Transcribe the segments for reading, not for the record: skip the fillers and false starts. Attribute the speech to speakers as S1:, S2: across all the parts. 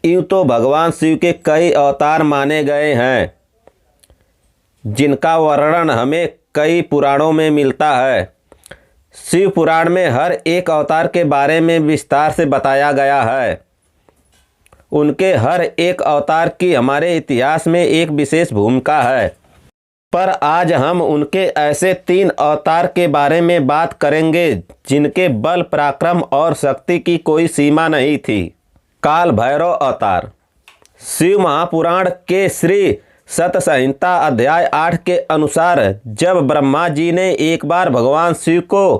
S1: यूँ तो भगवान शिव के कई अवतार माने गए हैं, जिनका वर्णन हमें कई पुराणों में मिलता है। शिव पुराण में हर एक अवतार के बारे में विस्तार से बताया गया है। उनके हर एक अवतार की हमारे इतिहास में एक विशेष भूमिका है। पर आज हम उनके ऐसे 3 अवतार के बारे में बात करेंगे जिनके बल, पराक्रम और शक्ति की कोई सीमा नहीं थी। काल भैरव अवतार। शिव महापुराण के श्री सत संहिता अध्याय 8 के अनुसार जब ब्रह्मा जी ने एक बार भगवान शिव को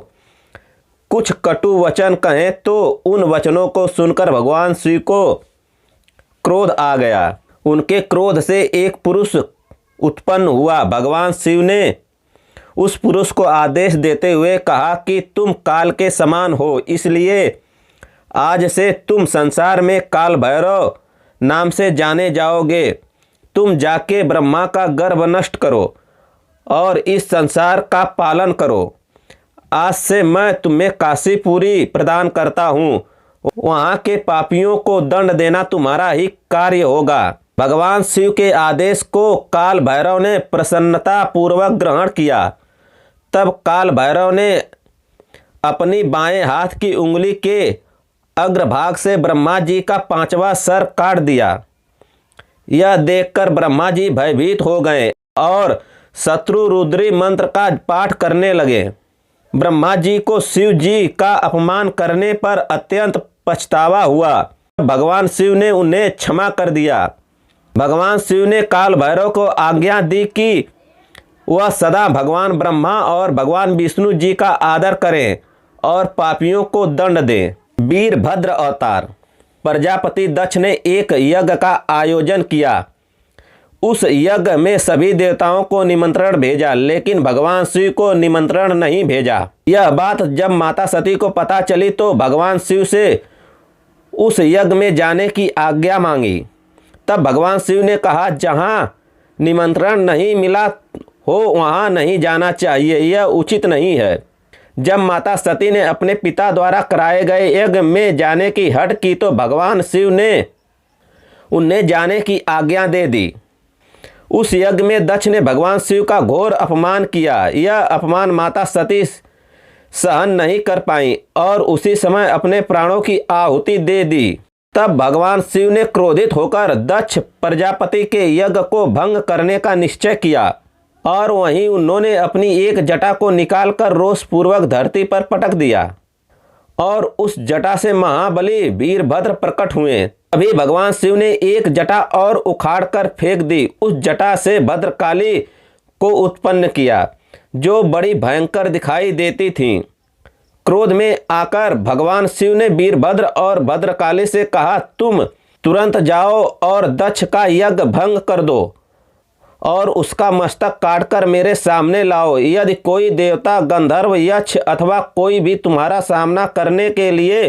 S1: कुछ कटु वचन कहे तो उन वचनों को सुनकर भगवान शिव को क्रोध आ गया। उनके क्रोध से एक पुरुष उत्पन्न हुआ। भगवान शिव ने उस पुरुष को आदेश देते हुए कहा कि तुम काल के समान हो, इसलिए आज से तुम संसार में काल भैरव नाम से जाने जाओगे। तुम जाके ब्रह्मा का गर्भ नष्ट करो और इस संसार का पालन करो। आज से मैं तुम्हें काशीपुरी प्रदान करता हूँ। वहाँ के पापियों को दंड देना तुम्हारा ही कार्य होगा। भगवान शिव के आदेश को काल भैरव ने प्रसन्नता पूर्वक ग्रहण किया। तब काल भैरव ने अपनी बाएं हाथ की उंगली के अग्रभाग से ब्रह्मा जी का 5वां सर काट दिया। यह देखकर ब्रह्मा जी भयभीत हो गए और शत्रुरुद्री मंत्र का पाठ करने लगे। ब्रह्मा जी को शिव जी का अपमान करने पर अत्यंत पछतावा हुआ। भगवान शिव ने उन्हें क्षमा कर दिया। भगवान शिव ने काल भैरव को आज्ञा दी कि वह सदा भगवान ब्रह्मा और भगवान विष्णु जी का आदर करें और पापियों को दंड दें। वीरभद्र अवतार। प्रजापति दक्ष ने एक यज्ञ का आयोजन किया। उस यज्ञ में सभी देवताओं को निमंत्रण भेजा, लेकिन भगवान शिव को निमंत्रण नहीं भेजा। यह बात जब माता सती को पता चली तो भगवान शिव से उस यज्ञ में जाने की आज्ञा मांगी। तब भगवान शिव ने कहा, जहाँ निमंत्रण नहीं मिला हो वहाँ नहीं जाना चाहिए, यह उचित नहीं है। जब माता सती ने अपने पिता द्वारा कराए गए यज्ञ में जाने की हट की तो भगवान शिव ने उन्हें जाने की आज्ञा दे दी। उस यज्ञ में दक्ष ने भगवान शिव का घोर अपमान किया। यह अपमान माता सती सहन नहीं कर पाई और उसी समय अपने प्राणों की आहुति दे दी। तब भगवान शिव ने क्रोधित होकर दक्ष प्रजापति के यज्ञ को भंग करने का निश्चय किया और वहीं उन्होंने अपनी एक जटा को निकालकर रोषपूर्वक धरती पर पटक दिया और उस जटा से महाबली वीरभद्र प्रकट हुए। अभी भगवान शिव ने एक जटा और उखाड़कर फेंक दी। उस जटा से भद्रकाली को उत्पन्न किया जो बड़ी भयंकर दिखाई देती थीं। क्रोध में आकर भगवान शिव ने वीरभद्र और भद्रकाली से कहा, तुम तुरंत जाओ और दक्ष का यज्ञ भंग कर दो और उसका मस्तक काटकर मेरे सामने लाओ। यदि कोई देवता, गंधर्व, यक्ष अथवा कोई भी तुम्हारा सामना करने के लिए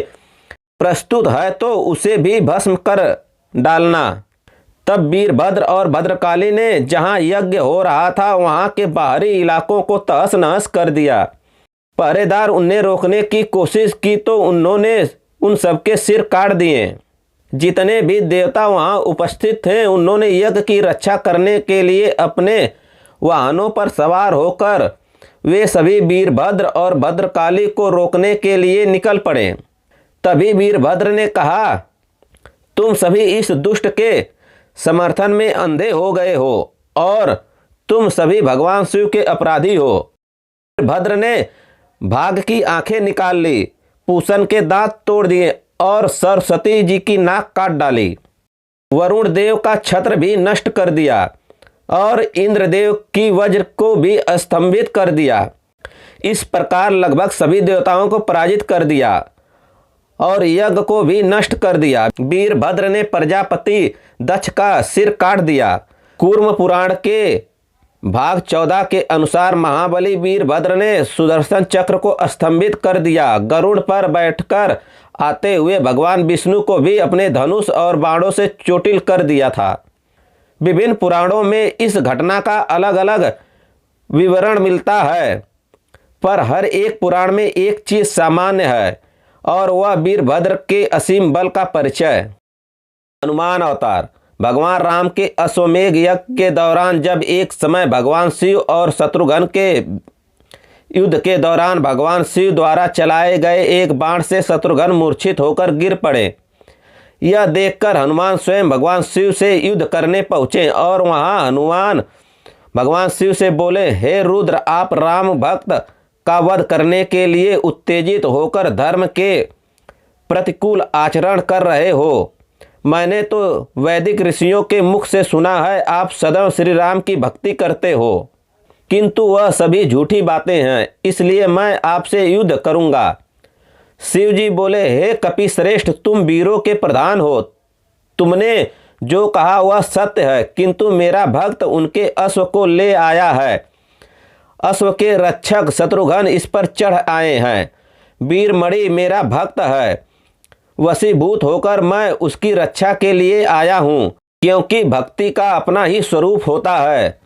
S1: प्रस्तुत है तो उसे भी भस्म कर डालना। तब वीरभद्र और भद्रकाली ने जहाँ यज्ञ हो रहा था वहाँ के बाहरी इलाकों को तहस नहस कर दिया। पहरेदार उन्हें रोकने की कोशिश की तो उन्होंने उन सबके सिर काट दिए। जितने भी देवता वहाँ उपस्थित थे उन्होंने यज्ञ की रक्षा करने के लिए अपने वाहनों पर सवार होकर वे सभी वीरभद्र और भद्रकाली को रोकने के लिए निकल पड़े। तभी वीरभद्र ने कहा, तुम सभी इस दुष्ट के समर्थन में अंधे हो गए हो और तुम सभी भगवान शिव के अपराधी हो। वीरभद्र ने भाग की आंखें निकाल ली, पूषण के दांत तोड़ दिए और सरस्वती जी की नाक काट डाली। वरुण देव का छत्र भी नष्ट कर दिया और इंद्रदेव की वज्र को भी स्तंभित कर दिया। इस प्रकार लगभग सभी देवताओं को पराजित कर दिया और यज्ञ को भी नष्ट कर दिया। वीरभद्र ने प्रजापति दक्ष का सिर काट दिया। कूर्म पुराण के भाग 14 के अनुसार महाबली वीरभद्र ने सुदर्शन चक्र को स्तंभित कर दिया। गरुड़ पर बैठकर आते हुए भगवान विष्णु को भी अपने धनुष और बाणों से चोटिल कर दिया था। विभिन्न पुराणों में इस घटना का अलग अलग विवरण मिलता है, पर हर एक पुराण में एक चीज सामान्य है और वह वीरभद्र के असीम बल का परिचय। हनुमान अवतार। भगवान राम के अश्वमेध यज्ञ के दौरान जब एक समय भगवान शिव और शत्रुघ्न के युद्ध के दौरान भगवान शिव द्वारा चलाए गए एक बाण से शत्रुघ्न मूर्छित होकर गिर पड़े। यह देखकर हनुमान स्वयं भगवान शिव से युद्ध करने पहुँचे और वहाँ हनुमान भगवान शिव से बोले, हे रुद्र, आप राम भक्त का वध करने के लिए उत्तेजित होकर धर्म के प्रतिकूल आचरण कर रहे हो। मैंने तो वैदिक ऋषियों के मुख से सुना है आप सदैव श्री राम की भक्ति करते हो, किंतु वह सभी झूठी बातें हैं, इसलिए मैं आपसे युद्ध करूंगा। शिव जी बोले, हे कपिश्रेष्ठ, तुम वीरों के प्रधान हो, तुमने जो कहा वह सत्य है, किंतु मेरा भक्त उनके अश्व को ले आया है। अश्व के रक्षक शत्रुघ्न इस पर चढ़ आए हैं। वीरमणि मेरा भक्त है, वशीभूत होकर मैं उसकी रक्षा के लिए आया हूँ, क्योंकि भक्ति का अपना ही स्वरूप होता है।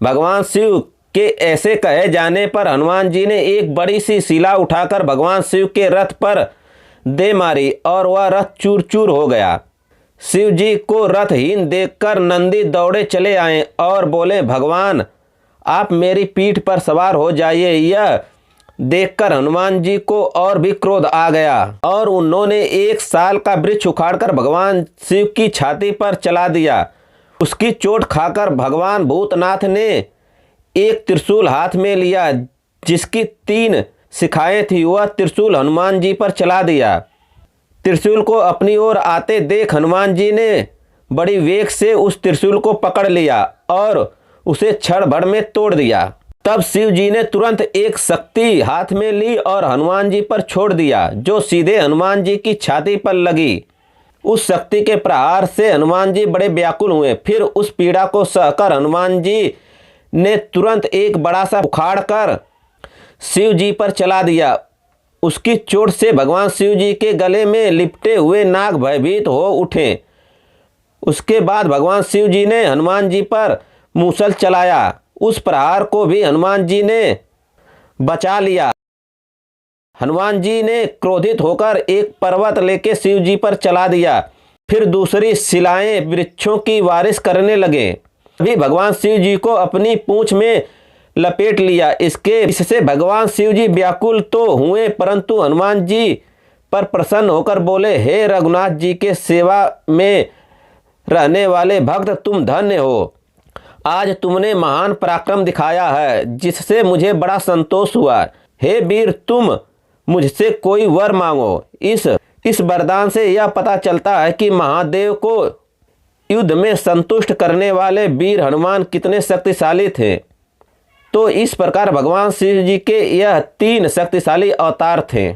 S1: भगवान शिव के ऐसे कहे जाने पर हनुमान जी ने एक बड़ी सी शिला उठाकर भगवान शिव के रथ पर दे मारी और वह रथ चूर चूर हो गया। शिव जी को रथहीन देखकर नंदी दौड़े चले आए और बोले, भगवान आप मेरी पीठ पर सवार हो जाइए। यह देखकर हनुमान जी को और भी क्रोध आ गया और उन्होंने एक साल का वृक्ष उखाड़कर भगवान शिव की छाती पर चला दिया। उसकी चोट खाकर भगवान भूतनाथ ने एक त्रिशूल हाथ में लिया, जिसकी 3 शिखाएं थी, वह त्रिशूल हनुमान जी पर चला दिया। त्रिशूल को अपनी ओर आते देख हनुमान जी ने बड़ी वेग से उस त्रिशूल को पकड़ लिया और उसे क्षण भर में तोड़ दिया। तब शिव जी ने तुरंत एक शक्ति हाथ में ली और हनुमान जी पर छोड़ दिया, जो सीधे हनुमान जी की छाती पर लगी। उस शक्ति के प्रहार से हनुमान जी बड़े व्याकुल हुए। फिर उस पीड़ा को सहकर हनुमान जी ने तुरंत एक बड़ा सा उखाड़ कर शिव जी पर चला दिया। उसकी चोट से भगवान शिव जी के गले में लिपटे हुए नाग भयभीत हो उठे। उसके बाद भगवान शिव जी ने हनुमान जी पर मूसल चलाया। उस प्रहार को भी हनुमान जी ने बचा लिया। हनुमान जी ने क्रोधित होकर एक पर्वत लेके शिव जी पर चला दिया। फिर दूसरी शिलाएं वृक्षों की बारिश करने लगे। अभी भगवान शिव जी को अपनी पूंछ में लपेट लिया। इससे भगवान शिव जी व्याकुल तो हुए, परंतु हनुमान जी पर प्रसन्न होकर बोले, हे रघुनाथ जी के सेवा में रहने वाले भक्त, तुम धन्य हो। आज तुमने महान पराक्रम दिखाया है, जिससे मुझे बड़ा संतोष हुआ। हे वीर, तुम मुझसे कोई वर मांगो। इस वरदान से यह पता चलता है कि महादेव को युद्ध में संतुष्ट करने वाले वीर हनुमान कितने शक्तिशाली थे। तो इस प्रकार भगवान शिव जी के यह 3 शक्तिशाली अवतार थे।